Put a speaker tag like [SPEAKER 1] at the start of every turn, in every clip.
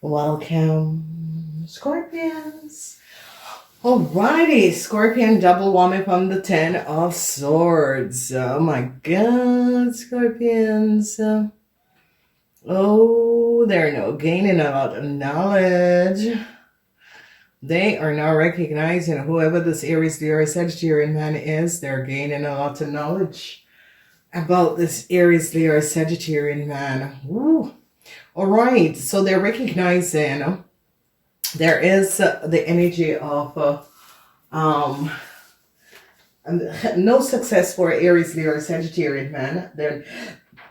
[SPEAKER 1] Welcome, Scorpions. Alrighty, Scorpion double whammy from the Ten of Swords. Oh my God, Scorpions. They're now gaining a lot of knowledge. They are now recognizing whoever this Aries, Leo, Sagittarian man is. They're gaining a lot of knowledge about this Aries, Leo, Sagittarian man. Woo. All right, so they're recognizing there is the energy of no success for Aries, Leo, or Sagittarian man. They're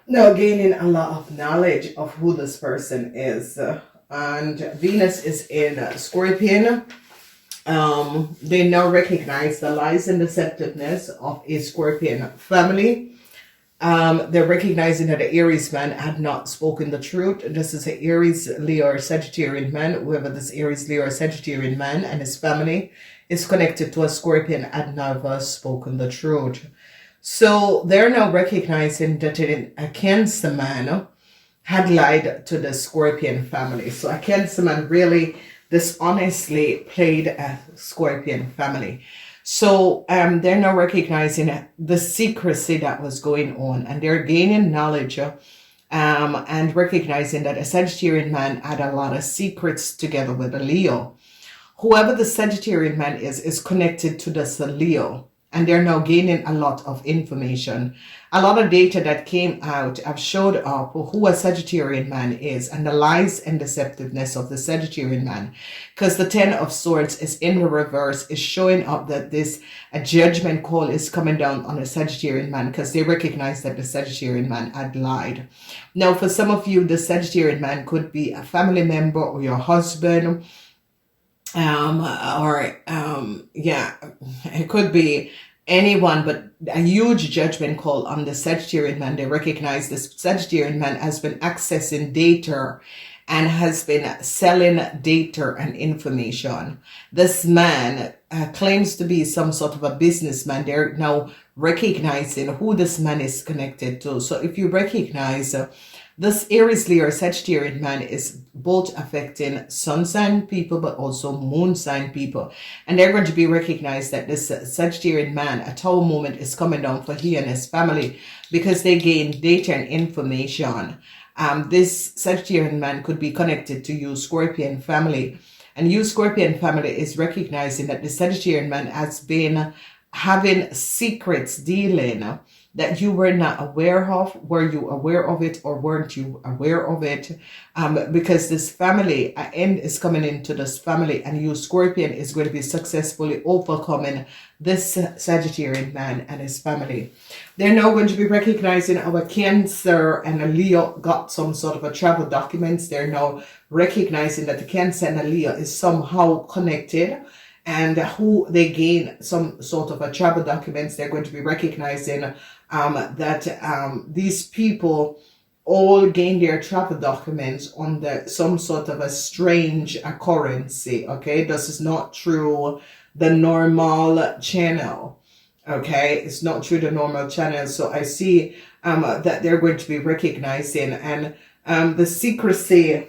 [SPEAKER 1] now gaining a lot of knowledge of who this person is. And Venus is in Scorpion. They now recognize the lies and deceptiveness of a Scorpion family. They're recognizing that the Aries man had not spoken the truth. This is an Aries, Leo, or Sagittarian man. Whoever this Aries, Leo, or Sagittarian man and his family is connected to a Scorpion had never spoken the truth. So they're now recognizing that a Cancer man had lied to the Scorpion family. So a Cancer man really dishonestly played a Scorpion family. So they're now recognizing the secrecy that was going on, and they're gaining knowledge and recognizing that a Sagittarian man had a lot of secrets together with a Leo. Whoever the Sagittarian man is connected to this Leo, and they're now gaining a lot of information. A lot of data that came out have showed up who a Sagittarian man is and the lies and deceptiveness of the Sagittarian man. Because the Ten of Swords is in the reverse, is showing up that a judgment call is coming down on a Sagittarian man because they recognize that the Sagittarian man had lied. Now, for some of you, the Sagittarian man could be a family member or your husband, it could be anyone, but a huge judgment call on the Sagittarian man. They recognize this Sagittarian man has been accessing data and has been selling data and information. This man claims to be some sort of a businessman. They're now recognizing who this man is connected to. So if you recognize this Aries, Leo, or Sagittarian man is both affecting sun sign people, but also moon sign people. And they're going to be recognized that this Sagittarian man, a tower moment is coming down for he and his family because they gain data and information. This Sagittarian man could be connected to you, Scorpion family. And you, Scorpion family, is recognizing that the Sagittarian man has been having secrets dealing that you were not aware of. Were you aware of it or weren't you aware of it? Because this family, an end is coming into this family, and you, Scorpion, is going to be successfully overcoming this Sagittarian man and his family. They're now going to be recognizing our Cancer and a Leo got some sort of a travel documents. They're now recognizing that the Cancer and a Leo is somehow connected, and who they gain some sort of a travel documents. They're going to be recognizing that these people all gain their travel documents on some sort of a strange occurrence. Okay, this is not through the normal channel. Okay, it's not through the normal channel. So I see that they're going to be recognizing, and the secrecy.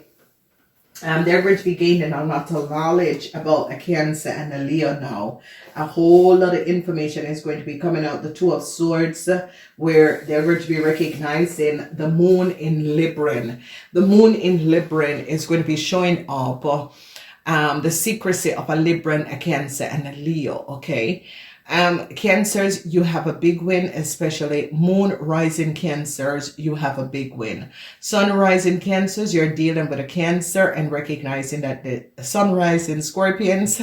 [SPEAKER 1] They're going to be gaining a lot of knowledge about a Cancer and a Leo now. A whole lot of information is going to be coming out. The Two of Swords, where they're going to be recognizing the moon in Libra. The moon in Libra is going to be showing up the secrecy of a Libra, a Cancer, and a Leo. Okay. Cancers, you have a big win, especially moon rising Cancers, you have a big win. Sun rising Cancers, you're dealing with a Cancer and recognizing that the sun rising Scorpions,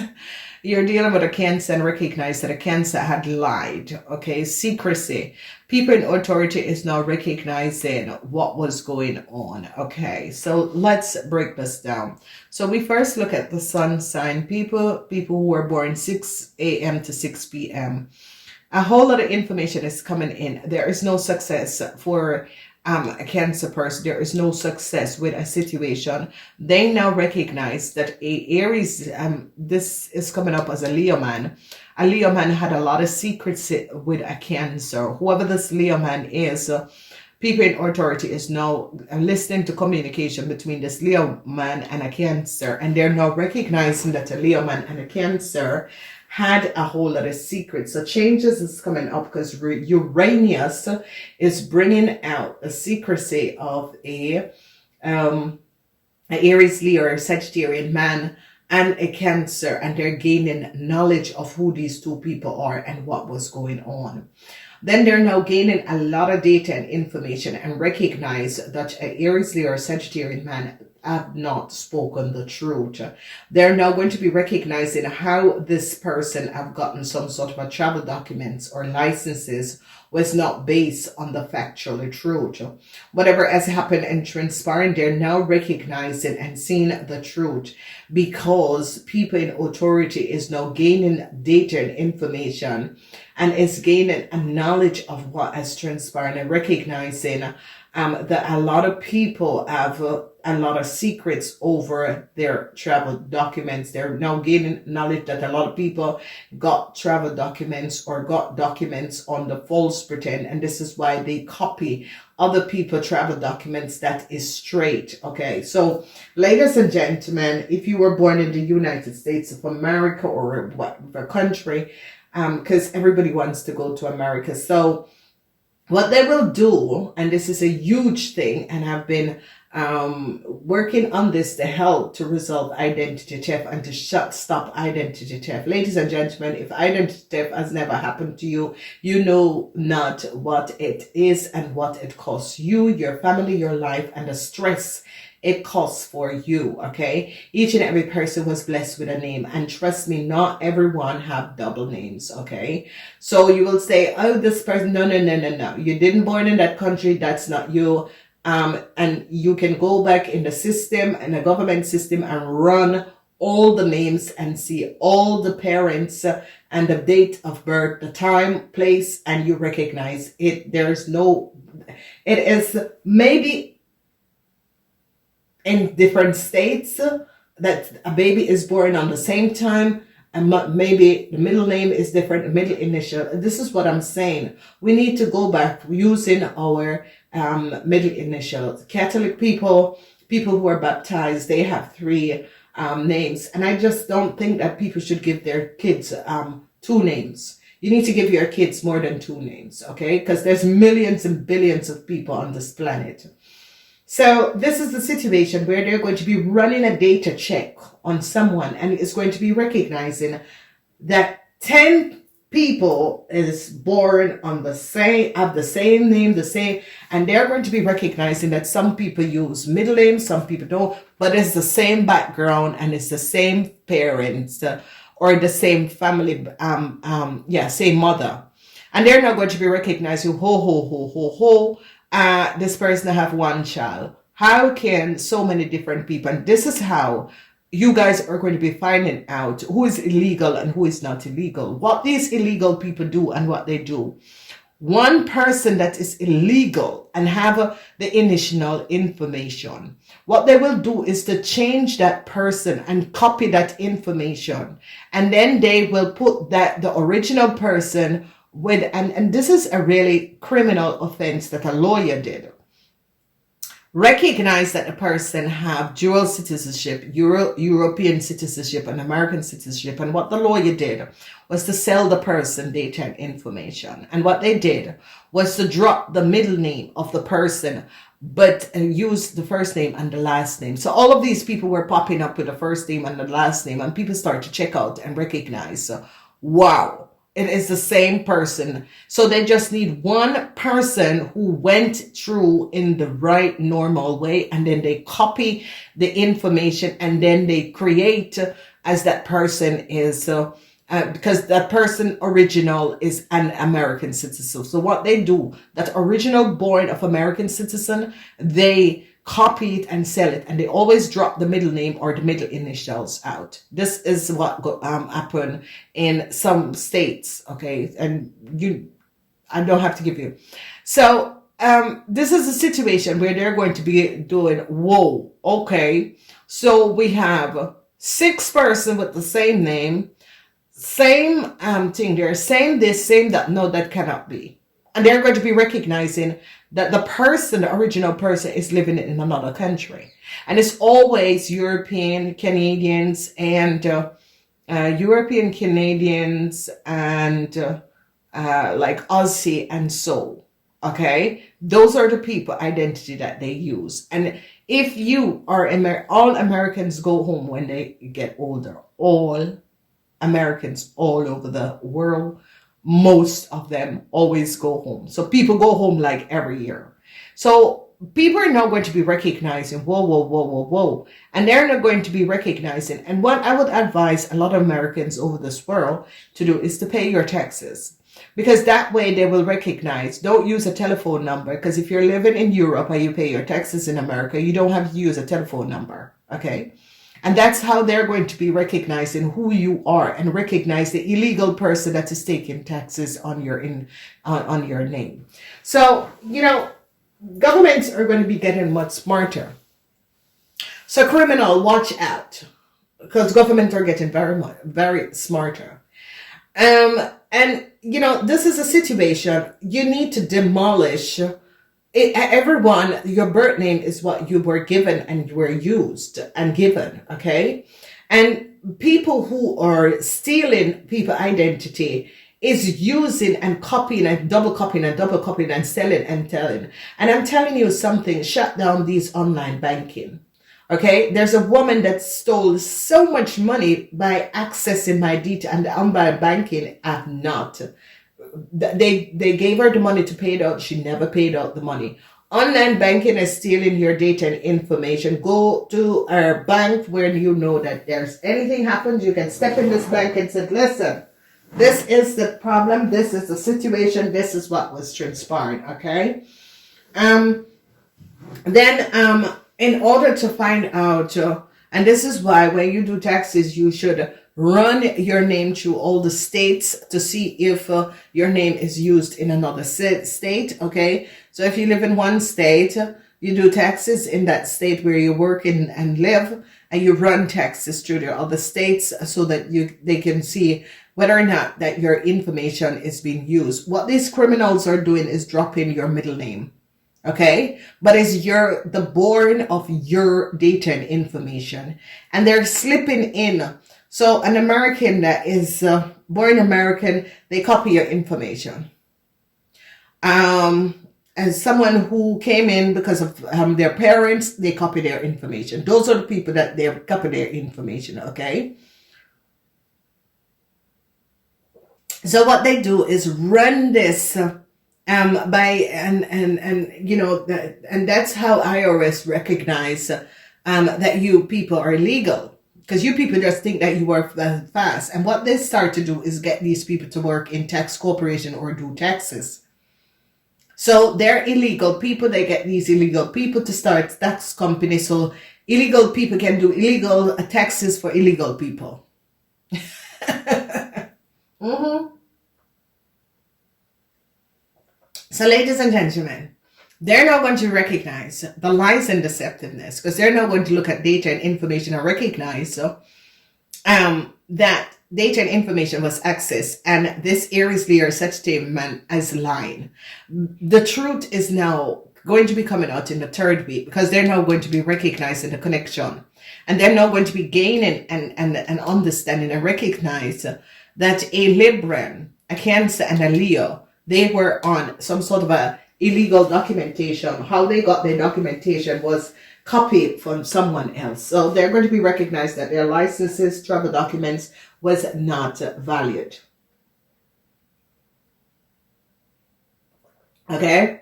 [SPEAKER 1] you're dealing with a Cancer and recognize that a Cancer had lied. Okay, secrecy. People in authority is now recognizing what was going on. Okay, so let's break this down. So we first look at the sun sign people who were born 6 a.m. to 6 p.m. A whole lot of information is coming in. There is no success for a Cancer person. There is no success with a situation. They now recognize that a Aries, this is coming up as a Leo man. A Leo man had a lot of secrets with a Cancer. Whoever this Leo man is, People in authority is now listening to communication between this Leo man and a Cancer, and they're now recognizing that a Leo man and a Cancer had a whole lot of secrets. So changes is coming up because Uranus is bringing out the secrecy of a Aries, Leo, or Sagittarian man and a Cancer, and they're gaining knowledge of who these two people are and what was going on. Then they're now gaining a lot of data and information and recognize that an Aries, Leo, or Sagittarian man have not spoken the truth. They're now going to be recognizing how this person have gotten some sort of a travel documents or licenses was not based on the factual truth. Whatever has happened and transpiring, they're now recognizing and seeing the truth, because people in authority is now gaining data and information and is gaining a knowledge of what has transpired and recognizing that a lot of people have a lot of secrets over their travel documents. They're now gaining knowledge that a lot of people got travel documents or got documents on the false pretend, and this is why they copy other people travel documents that is straight. Okay, so ladies and gentlemen, if you were born in the United States of America or whatever country, because everybody wants to go to America, so what they will do, and this is a huge thing, and I've been working on this to help to resolve identity theft and to stop identity theft. Ladies and gentlemen, if identity theft has never happened to you, you know not what it is and what it costs you, your family, your life, and the stress it costs for you. Okay, each and every person was blessed with a name, and trust me, not everyone have double names. Okay, so you will say, oh, this person, no, you didn't born in that country, that's not you. And you can go back in the system and the government system and run all the names and see all the parents and the date of birth, the time, place, and you recognize it. There's no, it is maybe in different states that a baby is born on the same time, and maybe the middle name is different, the middle initial. This is what I'm saying. We need to go back using our middle initials. Catholic people who are baptized, they have three names, and I just don't think that people should give their kids two names. You need to give your kids more than two names, okay? Because there's millions and billions of people on this planet. So this is the situation where they're going to be running a data check on someone, and it's going to be recognizing that 10 people is born on the same, have the same name, and they're going to be recognizing that some people use middle names, some people don't, but it's the same background and it's the same parents or the same family, same mother. And they're not going to be recognizing, this person have one child. How can so many different people, and this is how you guys are going to be finding out who is illegal and who is not illegal, what these illegal people do and what they do. One person that is illegal and have the initial information, what they will do is to change that person and copy that information, and then they will put that the original person with, and this is a really criminal offense that a lawyer did. Recognize that the person have dual citizenship, European citizenship and American citizenship, and what the lawyer did was to sell the person data and information. And what they did was to drop the middle name of the person, but use the first name and the last name. So all of these people were popping up with the first name and the last name, and people start to check out and recognize, wow, it is the same person. So they just need one person who went through in the right normal way, and then they copy the information and then they create as that person is, because that person original is an American citizen. So what they do, that original born of American citizen, they copy it and sell it, and they always drop the middle name or the middle initials out. This is what happen in some states, okay? And I don't have to give you. So this is a situation where they're going to be doing, whoa, okay, so we have 6 person with the same name, same thing, they're saying this, same that, no, that cannot be. And they're going to be recognizing that the person, the original person, is living in another country. And it's always European Canadians and European Canadians and like Aussie and so. Okay, those are the people identity that they use. And if you are all Americans go home when they get older. All Americans all over the world, most of them always go home. So people go home like every year. So people are now going to be recognizing, whoa, whoa, whoa, whoa, whoa. And they're not going to be recognizing. And what I would advise a lot of Americans over this world to do is to pay your taxes. Because that way they will recognize. Don't use a telephone number. Because if you're living in Europe and you pay your taxes in America, you don't have to use a telephone number. Okay? And that's how they're going to be recognizing who you are and recognize the illegal person that is taking taxes on your on your name. So, you know, governments are going to be getting much smarter. So criminal, watch out. Because governments are getting very smarter. And, you know, this is a situation you need to demolish. Everyone, your birth name is what you were given and you were used and given, okay? And people who are stealing people's identity is using and copying and double copying and double copying and selling and telling. And I'm telling you something, shut down these online banking. Okay, there's a woman that stole so much money by accessing my detail and the online banking app not. They gave her the money to pay it out. She never paid out the money. Online banking is stealing your data and information. Go to a bank where you know that there's anything happens. You can step in this bank and say, listen, this is the problem. This is the situation. This is what was transpired. Okay. Then in order to find out, and this is why when you do taxes, you should run your name through all the states to see if your name is used in another state. Okay. So if you live in one state, you do taxes in that state where you work and live, and you run taxes through the other states so that they can see whether or not that your information is being used. What these criminals are doing is dropping your middle name. Okay, but it's the born of your data and information, and they're slipping in. So an American that is born American, they copy your information. As someone who came in because of their parents, they copy their information. Those are the people that they copy their information. Okay. So what they do is run this. You know, and that's how IRS recognize that you people are illegal, because you people just think that you work fast. And what they start to do is get these people to work in tax corporation or do taxes. So they're illegal people. They get these illegal people to start tax companies, so illegal people can do illegal taxes for illegal people. Mm-hmm. So ladies and gentlemen, they're now going to recognize the lies and deceptiveness, because they're now going to look at data and information and recognize that data and information was accessed, and this Aries Leo Sagittarius man is lying. The truth is now going to be coming out in the third week, because they're now going to be recognizing the connection, and they're now going to be gaining and understanding and recognize that a Libran, a Cancer, and a Leo, they were on some sort of a illegal documentation. How they got their documentation was copied from someone else. So they're going to be recognized that their licenses, travel documents was not valued. Okay?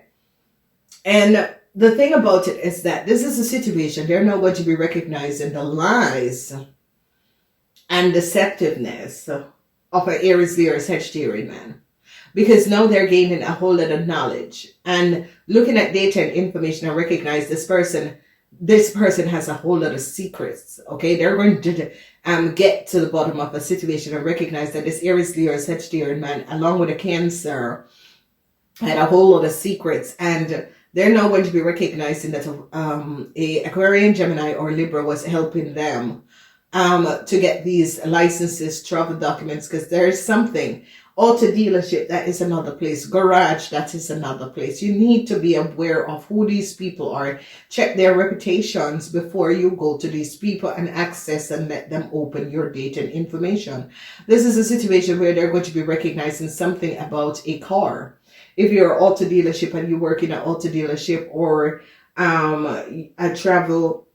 [SPEAKER 1] And the thing about it is that this is a situation, they're not going to be recognizing the lies and deceptiveness of an Aries Leo Sagittarius man. Because now they're gaining a whole lot of knowledge and looking at data and information and recognize this person has a whole lot of secrets. Okay, they're going to get to the bottom of a situation and recognize that this Aries Leo Sagittarius man, along with a Cancer, had a whole lot of secrets, and they're now going to be recognizing that a Aquarian, Gemini, or Libra was helping them to get these licenses, travel documents, because there's something. Auto dealership, that is another place. Garage, that is another place. You need to be aware of who these people are. Check their reputations before you go to these people and access and let them open your data and information. This is a situation where they're going to be recognizing something about a car. If you're an auto dealership and you work in an auto dealership, or a travel,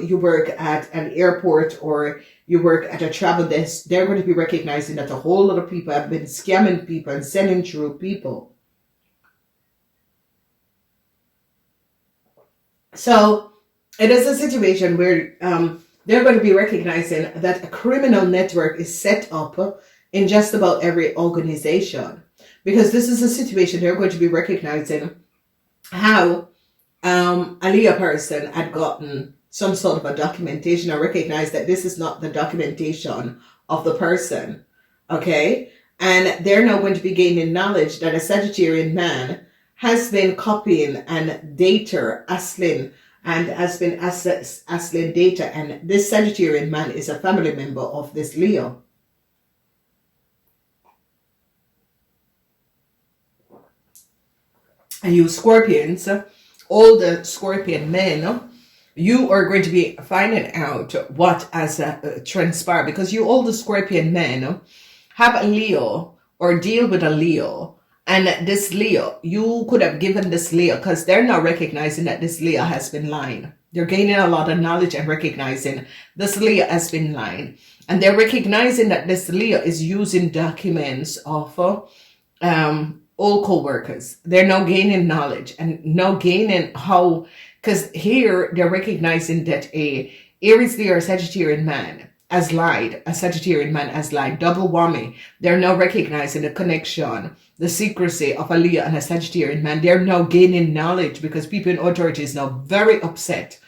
[SPEAKER 1] you work at an airport, or you work at a travel desk, they're going to be recognizing that a whole lot of people have been scamming people and sending through people. So it is a situation where they're going to be recognizing that a criminal network is set up in just about every organization, because this is a situation they're going to be recognizing how a Leo person had gotten some sort of a documentation, or recognize that this is not the documentation of the person, okay? And they're now going to be gaining knowledge that a Sagittarian man has been copying and data asling, and has been asling data, and this Sagittarian man is a family member of this Leo. And you Scorpions, all the Scorpion men, you are going to be finding out what has transpired, because you, all the Scorpion men, have a Leo or deal with a Leo, and this Leo, you could have given this Leo, because they're now recognizing that this Leo has been lying. They're gaining a lot of knowledge and recognizing this Leo has been lying, and they're recognizing that this Leo is using documents of all co-workers. They're now gaining knowledge and now gaining how, because here they're recognizing that a Aries, Leo, or Sagittarian man has lied. A Sagittarian man has lied. Double whammy. They're now recognizing the connection, the secrecy of a Leo and a Sagittarian man. They're now gaining knowledge, because people in authority is now very upset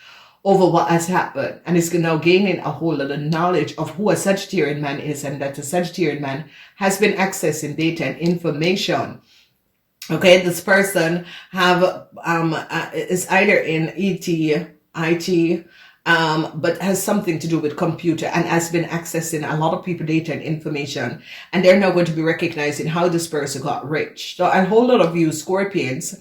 [SPEAKER 1] over what has happened, and is now gaining a whole lot of knowledge of who a Sagittarian man is, and that the Sagittarian man has been accessing data and information. Okay, this person have is either in IT, but has something to do with computer, and has been accessing a lot of people data and information, and they're now going to be recognizing how this person got rich. So a whole lot of you Scorpions,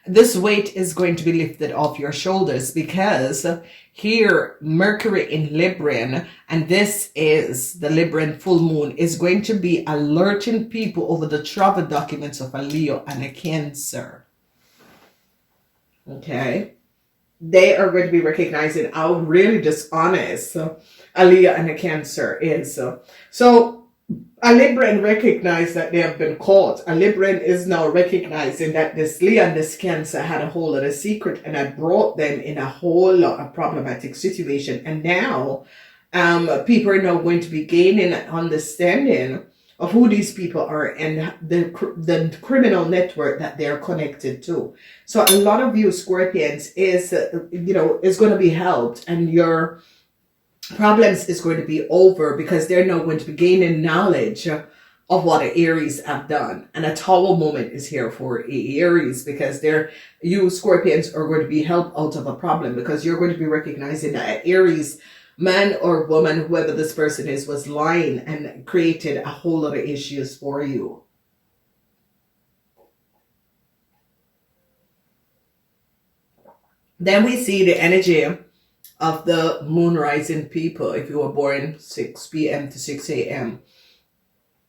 [SPEAKER 1] this weight is going to be lifted off your shoulders, because here Mercury in Libran, and this is the Libran full moon, is going to be alerting people over the travel documents of a Leo and a Cancer. Okay, they are going to be recognizing how really dishonest a Leo and a Cancer is. So a Libran recognized that they have been caught. A Libran is now recognizing that this Leo and this Cancer had a whole lot of secret, and had brought them in a whole lot of problematic situation. And now people are now going to be gaining an understanding of who these people are and the criminal network that they're connected to. So a lot of you Scorpions is, is going to be helped, and your problems is going to be over, because they're now going to be gaining knowledge of what the Aries have done. And a Tower moment is here for Aries, because you Scorpions are going to be helped out of a problem, because you're going to be recognizing that Aries man or woman, whoever this person is, was lying and created a whole lot of issues for you. Then we see the energy of the moon rising people, if you were born 6 p.m. to 6 a.m.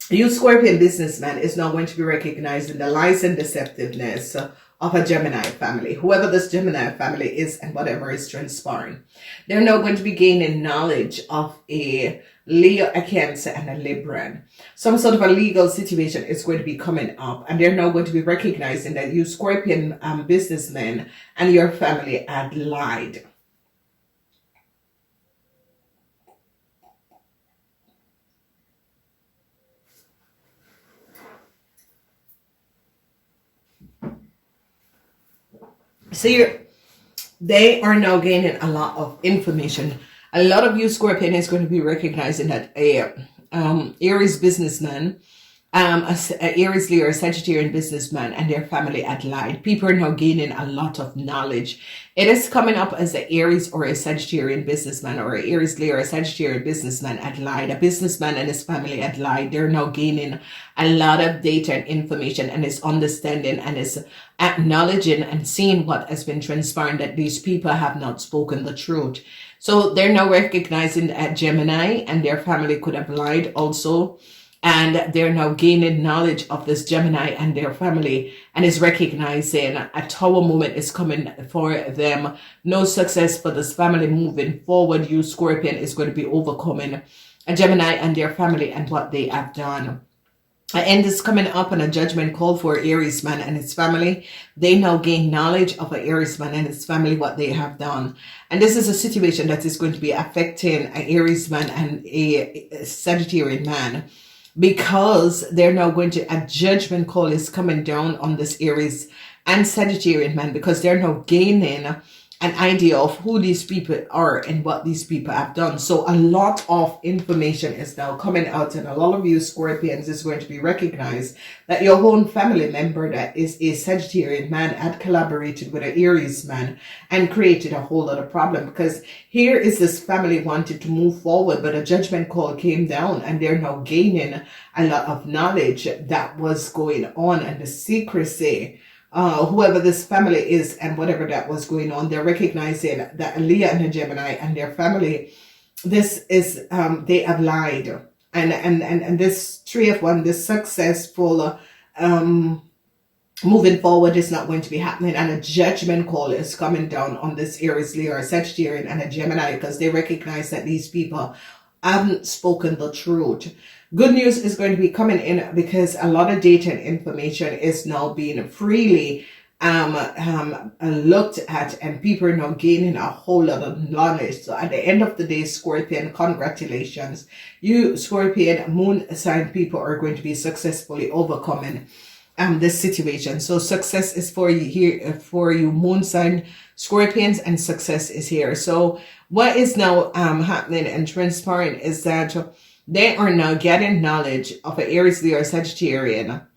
[SPEAKER 1] You Scorpion businessman is now going to be recognizing the lies and deceptiveness of a Gemini family, whoever this Gemini family is and whatever is transpiring. They're now going to be gaining knowledge of a Leo, a Cancer, and a Libran. Some sort of a legal situation is going to be coming up, and they're now going to be recognizing that you Scorpion businessmen and your family had lied. So they are now gaining a lot of information. A lot of you Scorpion is going to be recognizing that a Aries businessman a Aries, Leo, or Sagittarian businessman and their family had lied. People are now gaining a lot of knowledge. It is coming up as an Aries or a Sagittarian businessman, or a Aries, Leo, or a Sagittarian businessman had lied. A businessman and his family had lied. They're now gaining a lot of data and information, and is understanding and is acknowledging and seeing what has been transpiring, that these people have not spoken the truth. So they're now recognizing that Gemini and their family could have lied also. And they're now gaining knowledge of this Gemini and their family, and is recognizing a tower moment is coming for them. No success for this family moving forward. You, Scorpion, is going to be overcoming a Gemini and their family and what they have done. And this coming up on a judgment call for Aries man and his family. They now gain knowledge of an Aries man and his family, what they have done. And this is a situation that is going to be affecting an Aries man and a Sagittarian man, because they're now going to, a judgment call is coming down on this Aries and Sagittarian man, because they're now gaining an idea of who these people are and what these people have done. So a lot of information is now coming out, and a lot of you Scorpions is going to be recognized that your own family member that is a Sagittarian man had collaborated with an Aries man and created a whole lot of problem, because here is this family wanted to move forward, but a judgment call came down, and they're now gaining a lot of knowledge that was going on, and the secrecy, whoever this family is and whatever that was going on, they're recognizing that Leah and the Gemini and their family, this is, they have lied. And this Three of One, this successful, moving forward is not going to be happening, and a judgment call is coming down on this Aries, Leo, or Sagittarian and a Gemini, because they recognize that these people haven't spoken the truth. Good news is going to be coming in, because a lot of data and information is now being freely looked at, and people are now gaining a whole lot of knowledge. So at the end of the day, Scorpion, congratulations. You Scorpion moon sign people are going to be successfully overcoming this situation. So success is for you here, for you moon sign Scorpions, and success is here. So what is now happening and transpiring is that they are now getting knowledge of an Aries, Leo, or Sagittarian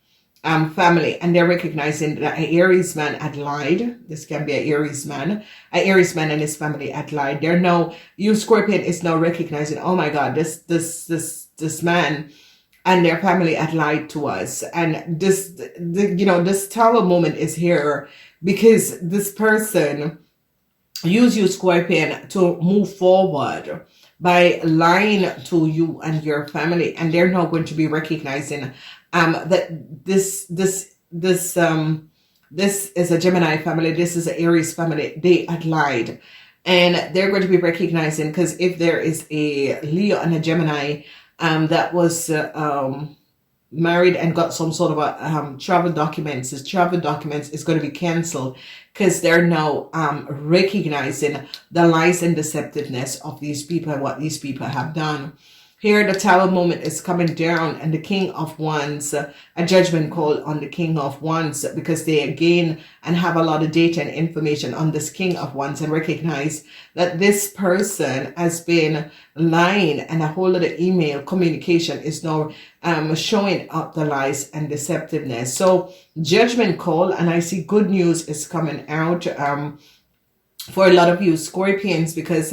[SPEAKER 1] family, and they're recognizing that an Aries man had lied. This can be an Aries man and his family had lied. They're now, you Scorpion is now recognizing, oh my God, this man and their family had lied to us. And this tower moment is here because this person used you Scorpion to move forward by lying to you and your family, and they're now going to be recognizing that this is a Gemini family, this is an Aries family, they had lied, and they're going to be recognizing, because if there is a Leo and a Gemini that was married and got some sort of a travel documents, his travel documents is going to be canceled, because they're now recognizing the lies and deceptiveness of these people and what these people have done. Here the Tower moment is coming down, and the King of Wands, a judgment call on the King of Wands, because they again and have a lot of data and information on this King of Wands, and recognize that this person has been lying, and a whole lot of email communication is now showing up the lies and deceptiveness. So judgment call, and I see good news is coming out for a lot of you Scorpions, because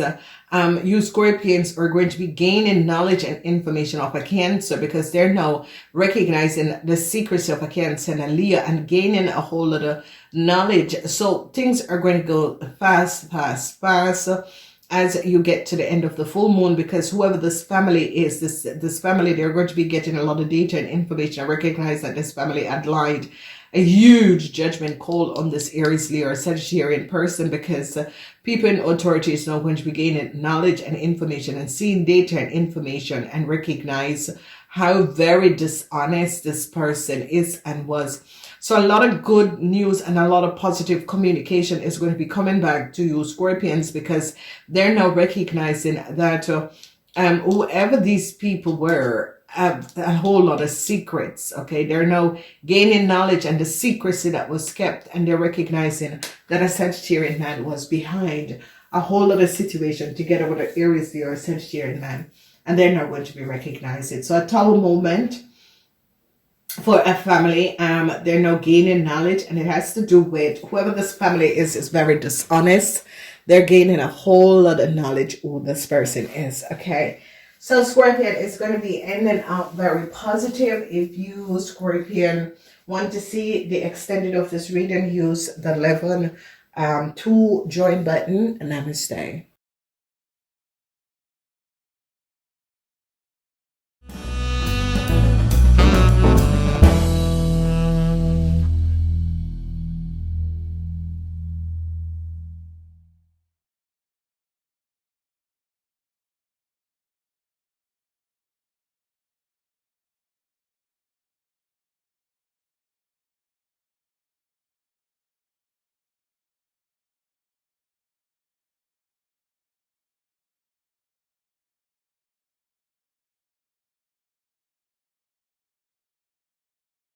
[SPEAKER 1] you Scorpions are going to be gaining knowledge and information of a Cancer, because they're now recognizing the secrecy of a Cancer and a Leo, and gaining a whole lot of knowledge. So things are going to go fast as you get to the end of the full moon, because whoever this family is, this family, they're going to be getting a lot of data and information. I recognize that this family had lied. A huge judgment call on this Aries, Leo, or Sagittarian person, because people in authority is now going to be gaining knowledge and information and seeing data and information, and recognize how very dishonest this person is and was. So a lot of good news and a lot of positive communication is going to be coming back to you Scorpions, because they're now recognizing that whoever these people were have a whole lot of secrets. Okay, they're now gaining knowledge and the secrecy that was kept, and they're recognizing that a Sagittarian man was behind a whole lot of situation together with an Aries, Leo, or Sagittarian man, and they're not going to be recognizing. So a Tower moment for a family. They're now gaining knowledge, and it has to do with whoever this family is very dishonest. They're gaining a whole lot of knowledge who this person is. Okay, so Scorpion is going to be ending up very positive. If you, Scorpion, want to see the extended of this reading, use the 11 2 join button. Namaste.